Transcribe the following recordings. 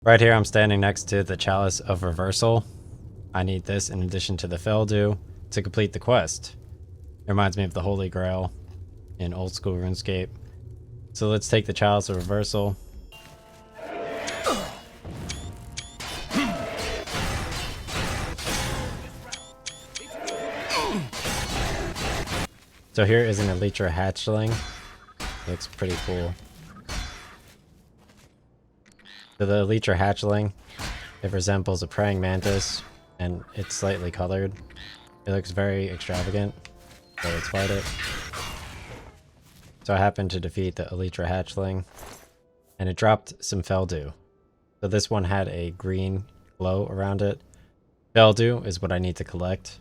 Right here, I'm standing next to the Chalice of Reversal. I need this in addition to the Feldew to complete the quest. It reminds me of the Holy Grail in old school RuneScape. So let's take the Chalice of Reversal. So here is an Elytra hatchling. Looks pretty cool. So the Elytra hatchling, it resembles a praying mantis, and it's slightly colored. It looks very extravagant, so let's fight it. So I happened to defeat the Elytra hatchling, and it dropped some Feldew. So this one had a green glow around it. Feldew is what I need to collect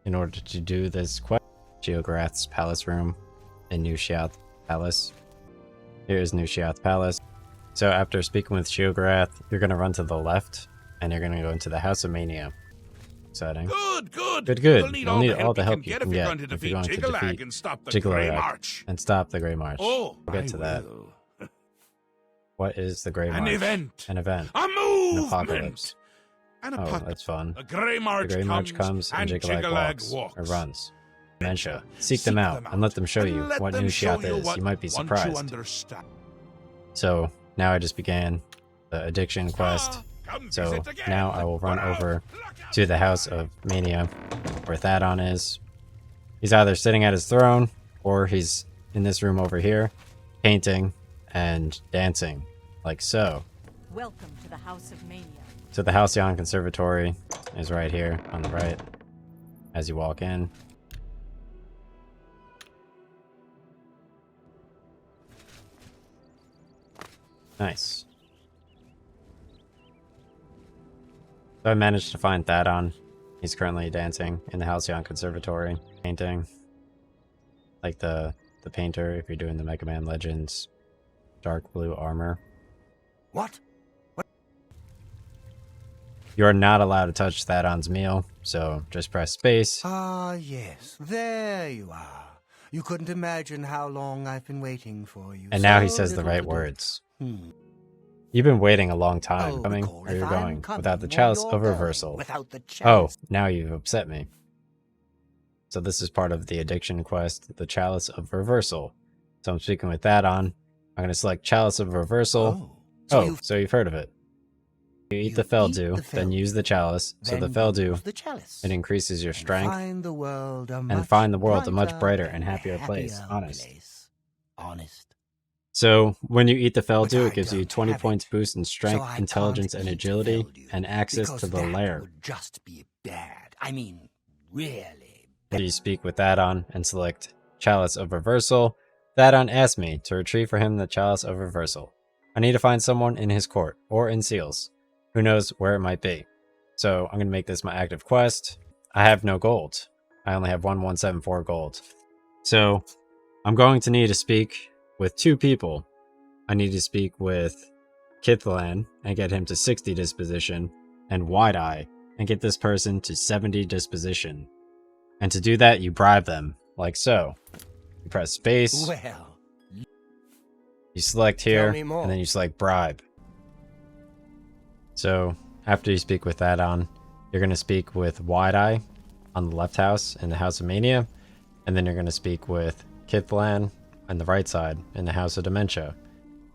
in order to do this quest. Sheogorath's palace room in New Sheoth Palace. Here is New Sheoth Palace. So after speaking with Sheogorath, you're going to run to the left, and you're going to go into the House of Mania. Exciting. Good. You'll need all the help you can get if you're going to defeat Jiggalag and stop the Grey March. Oh, we'll get to that. What is the Grey March? An event. An event. A movement. An apocalypse. Oh, that's fun. The Grey March comes and Jiggalag walks or runs. Dementia. Seek them out and let them show you what New Sheoth is. You might be surprised. So now I just began the addiction quest. So now I will run over to the House of Mania where Thadon is. He's either sitting at his throne or he's in this room over here painting and dancing like so. Welcome to the House of Mania. So the Halcyon Conservatory is right here on the right as you walk in. Nice. So I managed to find Thadon. He's currently dancing in the Halcyon Conservatory, painting. Like the painter, if you're doing the Mega Man Legends dark blue armor. What? You are not allowed to touch Thadon's meal, so just press space. Ah, yes. There you are. You couldn't imagine how long I've been waiting for you. And now he says the right words. You've been waiting a long time coming, or you're going, without the Chalice of Reversal. Oh, now you've upset me. So this is part of the addiction quest, the Chalice of Reversal. So I'm speaking with Thadon. I'm going to select Chalice of Reversal. So you've heard of it. You eat the Feldew, then use the Chalice. So the Feldew, it increases your strength, and find the world a much brighter and happier place. Honest. So when you eat the Feldew, it gives you 20 points boost in strength, intelligence, and agility, and access to the lair. Just be bad. I mean, really. You speak with Thadon and select Chalice of Reversal. Thadon asked me to retrieve for him the Chalice of Reversal. I need to find someone in his court, or in Seals. Who knows where it might be. So I'm going to make this my active quest. I have no gold. I only have 1174 gold. So I'm going to need to speak with two people. I need to speak with Kithlan and get him to 60 disposition, and Wide Eye and get this person to 70 disposition. And to do that, you bribe them, like so. You press space. Well, you select here, and then you select bribe. So after you speak with Thadon, you're going to speak with Wide Eye on the left house in the House of Mania, and then you're going to speak with Kithlan on the right side in the House of Dementia.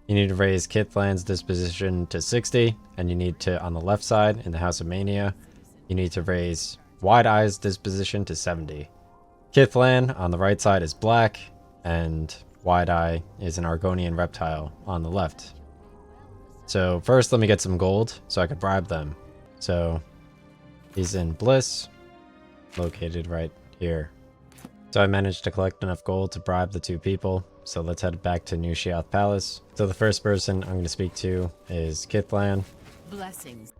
You need to raise Kithlan's disposition to 60, and you need to, on the left side in the House of Mania, you need to raise Wide Eye's disposition to 70. Kithlan on the right side is black, and Wide Eye is an Argonian reptile on the left. So first let me get some gold so I could bribe them. So he's in Bliss, located right here. So I managed to collect enough gold to bribe the two people. So let's head back to New Sheoth Palace. So the first person I'm going to speak to is Kithlan. Blessings.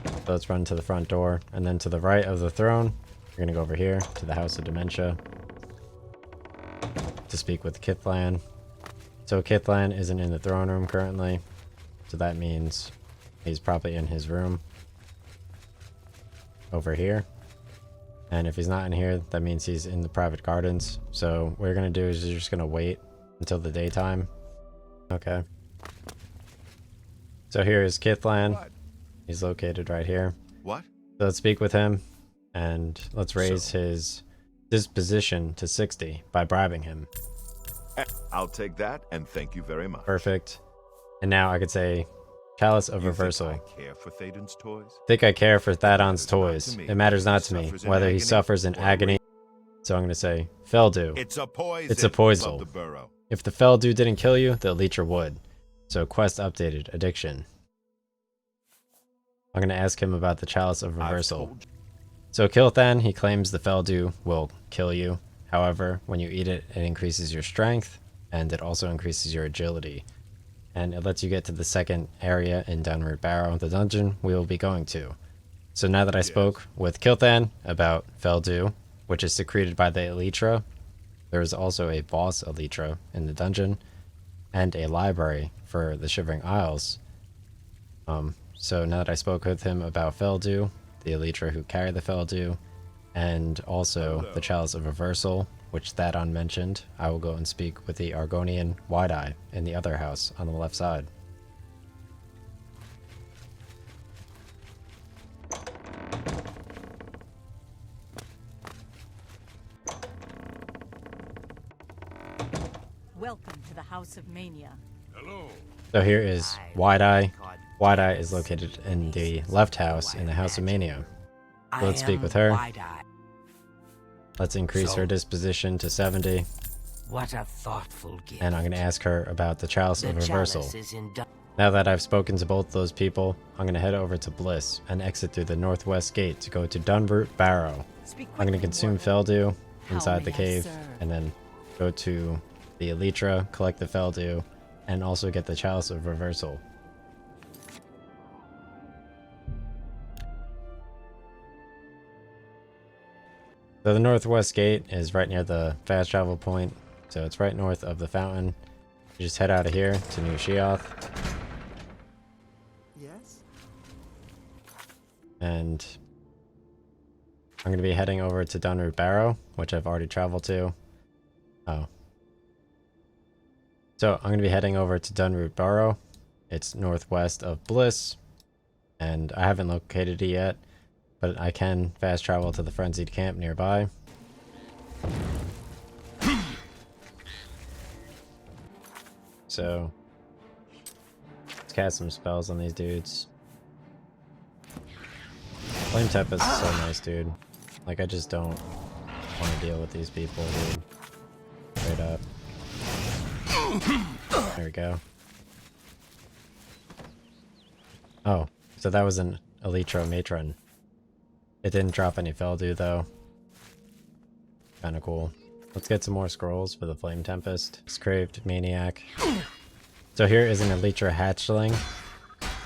So let's run to the front door, and then to the right of the throne, you're going to go over here to the House of Dementia to speak with Kithlan. So Kithlan isn't in the throne room currently, so that means he's probably in his room over here. And if he's not in here, that means he's in the private gardens. So what you're going to do is you're just going to wait until the daytime. Okay. So here is Kithlan. What? He's located right here. What? So let's speak with him, and let's raise his disposition to 60 by bribing him. I'll take that, and thank you very much. Perfect. And now I could say, Chalice of You Reversal. think I care for Thaden's toys? Think I care for Thadon's matters not toys. to me. It matters not to me Suffers in whether he agony suffers in or agony. So I'm going to say, Feldu. It's a poison. It's a poison. Above the burrow. If the Feldu didn't kill you, the Elytra would. So quest updated. Addiction. I'm going to ask him about the Chalice of I've Reversal. told you. So Kilthan, he claims the Feldu will kill you. However, when you eat it, it increases your strength, and it also increases your agility. And it lets you get to the second area in Downward Barrow, the dungeon we will be going to. So now that I spoke with Kilthan about Feldu, which is secreted by the Elytra, there is also a boss Elytra in the dungeon, and a library for the Shivering Isles. So now that I spoke with him about Feldu, the Elytra who carry the Feldu, and also the Chalice of Reversal, which Thadon mentioned, I will go and speak with the Argonian Wide-Eye in the other house on the left side. Welcome to the House of Mania. Hello. So here is Wide-Eye. Wide-Eye is located in the left house in the House of Mania. So let's speak with her. Let's increase her disposition to 70. What a thoughtful gift. And I'm going to ask her about the Chalice The of Reversal. chalice is in Now that I've spoken to both those people, I'm going to head over to Bliss and exit through the northwest gate to go to Dunroot Barrow. Speak I'm going to quickly, consume mortal. Feldu How inside the may I cave, serve? and then go to the Elytra, collect the Feldu, and also get the Chalice of Reversal. So the northwest gate is right near the fast travel point, so it's right north of the fountain. You just head out of here to New Sheoth, Yes? and I'm going to be heading over to Dunroot Barrow, which I've already traveled to. Oh. So I'm going to be heading over to Dunroot Barrow. It's northwest of Bliss, and I haven't located it yet, but I can fast travel to the Frenzied Camp nearby. So let's cast some spells on these dudes. Flame Tempest is so nice, dude. Like, I just don't want to deal with these people, dude. Straight up. There we go. Oh, so that was an Elytra Matron. It didn't drop any Feldu, though. Kinda cool. Let's get some more scrolls for the Flame Tempest. Scraved Maniac. So here is an Elytra Hatchling.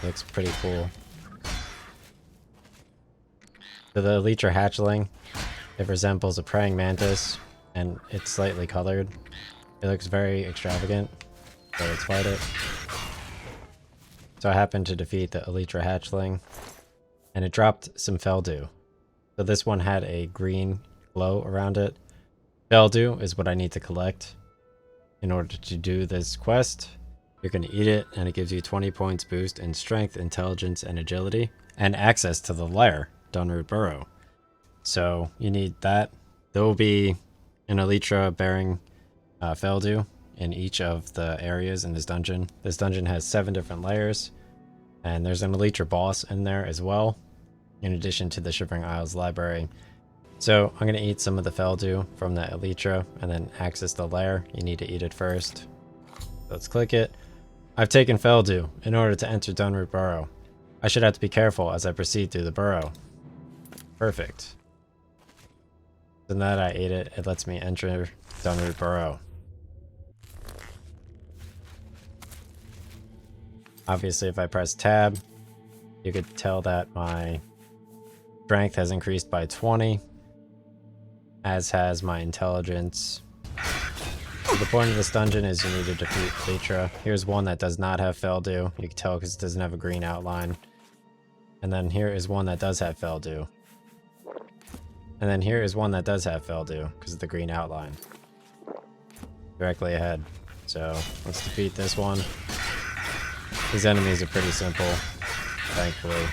Looks pretty cool. So the Elytra Hatchling, it resembles a praying mantis, and it's slightly colored. It looks very extravagant, so let's fight it. So I happened to defeat the Elytra Hatchling, and it dropped some Feldu. So this one had a green glow around it. Feldu is what I need to collect in order to do this quest. You're going to eat it, and it gives you 20 points boost in strength, intelligence, and agility, and access to the lair, Dunroot Burrow. So you need that. There will be an Elytra bearing Feldu in each of the areas in this dungeon. This dungeon has 7 different layers, and there's an Elytra boss in there as well, in addition to the Shivering Isles library. So I'm going to eat some of the Feldu from the Elytra and then access the lair. You need to eat it first. Let's click it. I've taken Feldu in order to enter Dunroot Burrow. I should have to be careful as I proceed through the burrow. Perfect. So now that I ate it, it lets me enter Dunroot Burrow. Obviously, if I press tab, you could tell that my strength has increased by 20, as has my intelligence. So the point of this dungeon is you need to defeat Elytra. Here's one that does not have Feldu. You can tell because it doesn't have a green outline. And then here is one that does have Feldu. And then here is one that does have Feldu because of the green outline. Directly ahead. So let's defeat this one. These enemies are pretty simple, thankfully.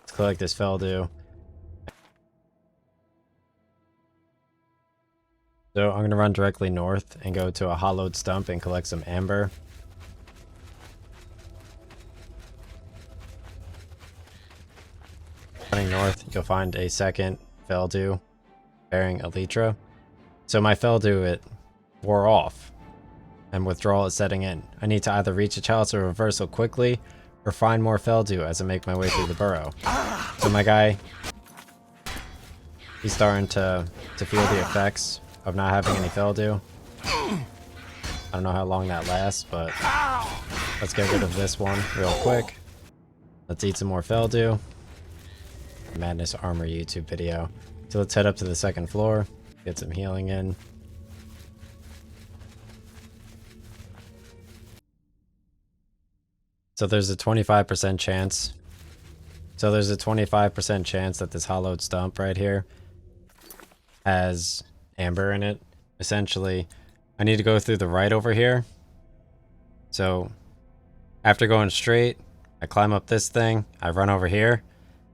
Let's collect this Feldew. So I'm going to run directly north and go to a hollowed stump and collect some amber. Running north, you'll find a second Feldew bearing Elytra. So my Feldew, it wore off and withdrawal is setting in. I need to either reach a chalice of reversal quickly or find more Feldew as I make my way through the burrow. So my guy, he's starting to feel the effects of not having any Feldew. I don't know how long that lasts, but let's get rid of this one real quick. Let's eat some more Feldew. Madness Armor YouTube video. So let's head up to the second floor, get some healing in. So there's a 25% chance. So there's a 25% chance that this hollowed stump right here has amber in it. Essentially, I need to go through the right over here. So after going straight, I climb up this thing, I run over here,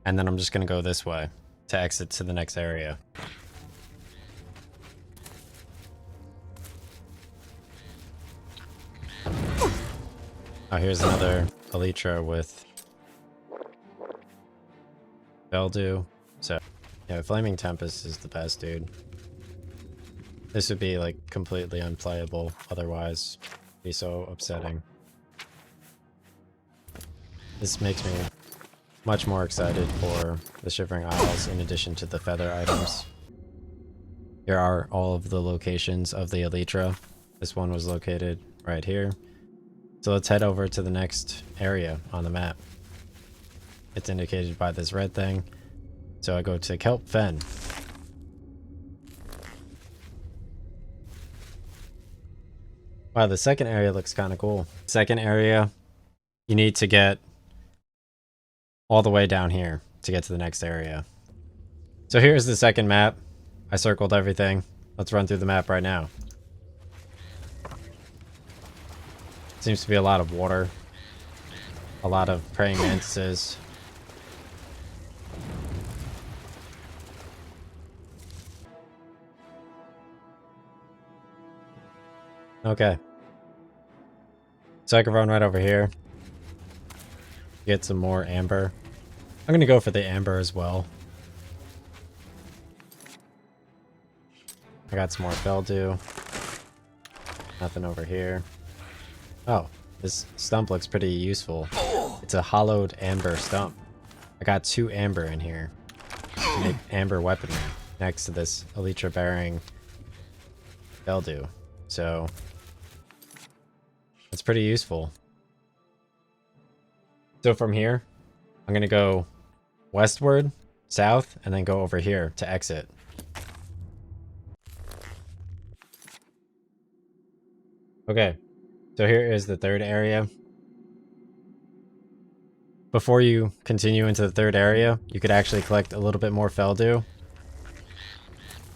and then I'm just gonna go this way to exit to the next area. Oh, here's another Elytra with Feldew. So, yeah, Flaming Tempest is the best, dude. This would be, like, completely unplayable otherwise. It'd be so upsetting. This makes me much more excited for the Shivering Isles in addition to the feather items. Here are all of the locations of the Elytra. This one was located right here. So let's head over to the next area on the map. It's indicated by this red thing. So I go to Kelp Fen. Wow, the second area looks kind of cool. Second area, you need to get all the way down here to get to the next area. So here's the second map. I circled everything. Let's run through the map right now. Seems to be a lot of water. A lot of praying mantises. Okay. So I can run right over here. Get some more amber. I'm gonna go for the amber as well. I got some more Feldew. Nothing over here. Oh, this stump looks pretty useful. It's a hollowed amber stump. I got 2 amber in here to make amber weaponry next to this Elytra bearing Feldew. So it's pretty useful. So from here, I'm gonna go westward, south, and then go over here to exit. Okay, so here is the third area. Before you continue into the third area, you could actually collect a little bit more Feldew.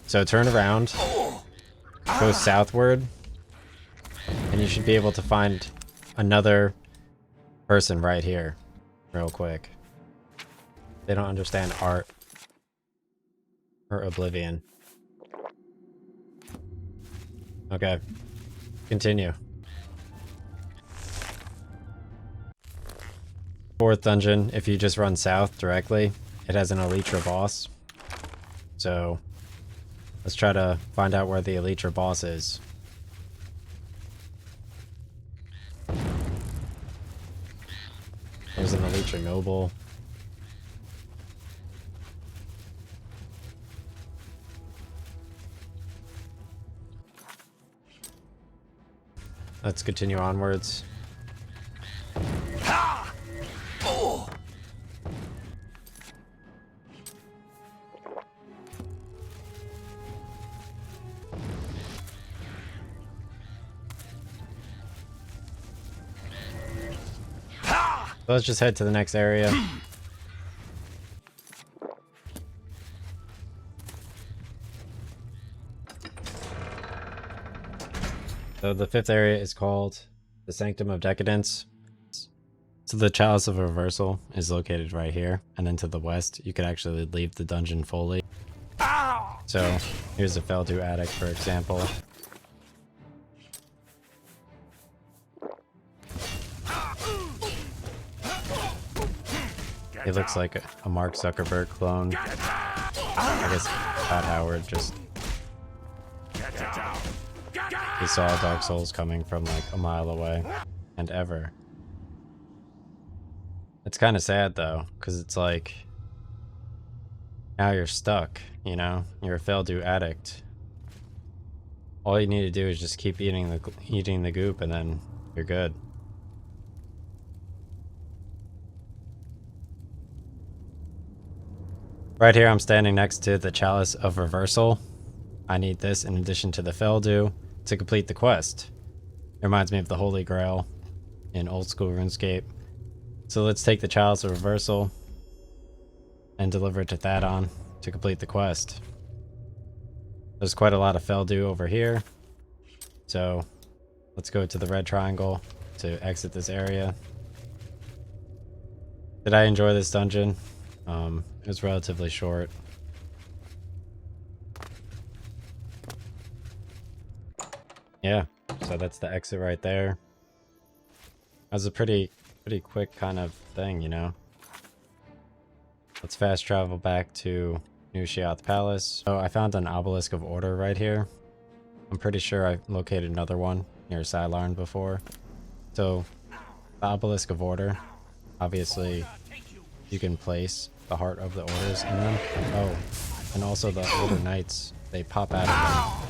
So turn around, go southward, and you should be able to find another person right here real quick. They don't understand art or Oblivion. Okay, continue. Fourth dungeon, if you just run south directly, it has an Elytra boss. So let's try to find out where the Elytra boss is. There's an Elytra noble. Let's continue onwards. So let's just head to the next area. So So the fifth area is called the Sanctum of Decadence. So the Chalice of Reversal is located right here, and then to the west, you could actually leave the dungeon fully. So here's a Feldu attic, for example. He looks like a Mark Zuckerberg clone. I guess Pat Howard just... He saw Dark Souls coming from like a mile away. And ever. It's kind of sad though, because it's like... Now you're stuck, you know? You're a Feldu addict. All you need to do is just keep eating the goop and then you're good. Right here I'm standing next to the Chalice of Reversal. I need this in addition to the Feldu to complete the quest. It reminds me of the Holy Grail in old school RuneScape. So let's take the Chalice of Reversal and deliver it to Thadon to complete the quest. There's quite a lot of Feldu over here. So let's go to the red triangle to exit this area. Did I enjoy this dungeon? It was relatively short. Yeah, so that's the exit right there. That was a pretty quick kind of thing, you know. Let's fast travel back to New Shiath Palace. So I found an Obelisk of Order right here. I'm pretty sure I located another one near Silarn before. So the Obelisk of Order, obviously you can place the Heart of the Orders in them. Oh, and also the Order Knights, they pop out of them.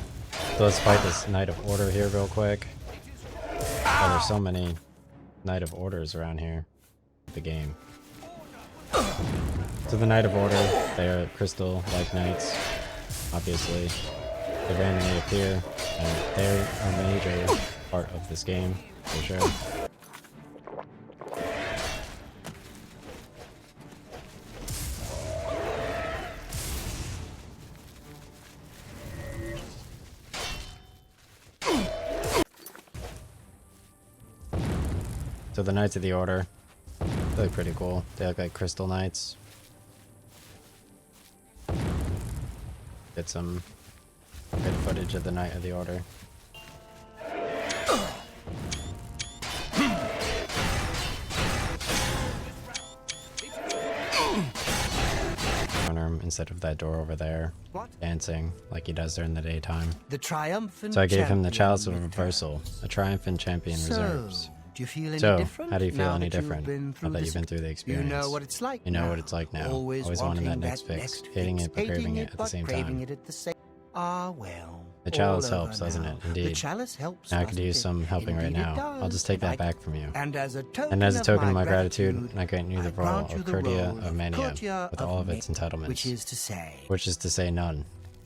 So let's fight this Knight of Order here real quick. Oh, there's so many Knight of Orders around here. The game. So the Knight of Order, they are crystal-like knights, obviously. They randomly appear, and they're a major part of this game, for sure. So the Knights of the Order, they look pretty cool. They look like crystal knights. Get some good footage of the Knight of the Order. Instead of that door over there, dancing like he does during the daytime. The triumphant So I gave him the Chalice of champion Reversal, a triumphant champion reserves. Do you feel any So, different how do you feel now any that you've different been now through that you've this? been through the experience? You know what it's like You know now. what it's like now. Always wanting wanting that next fix, hating it but craving it at the same time. Ah, well. The chalice all helps, over doesn't now. it? Indeed. The chalice helps. Now I could doesn't use it? some helping right Indeed it now. I'll does. just take And that back from you. And as a token, of my gratitude, I grant you the role grant of you the Courtier role of Mania Courtier with of all of its Ma- entitlements. which is to say None.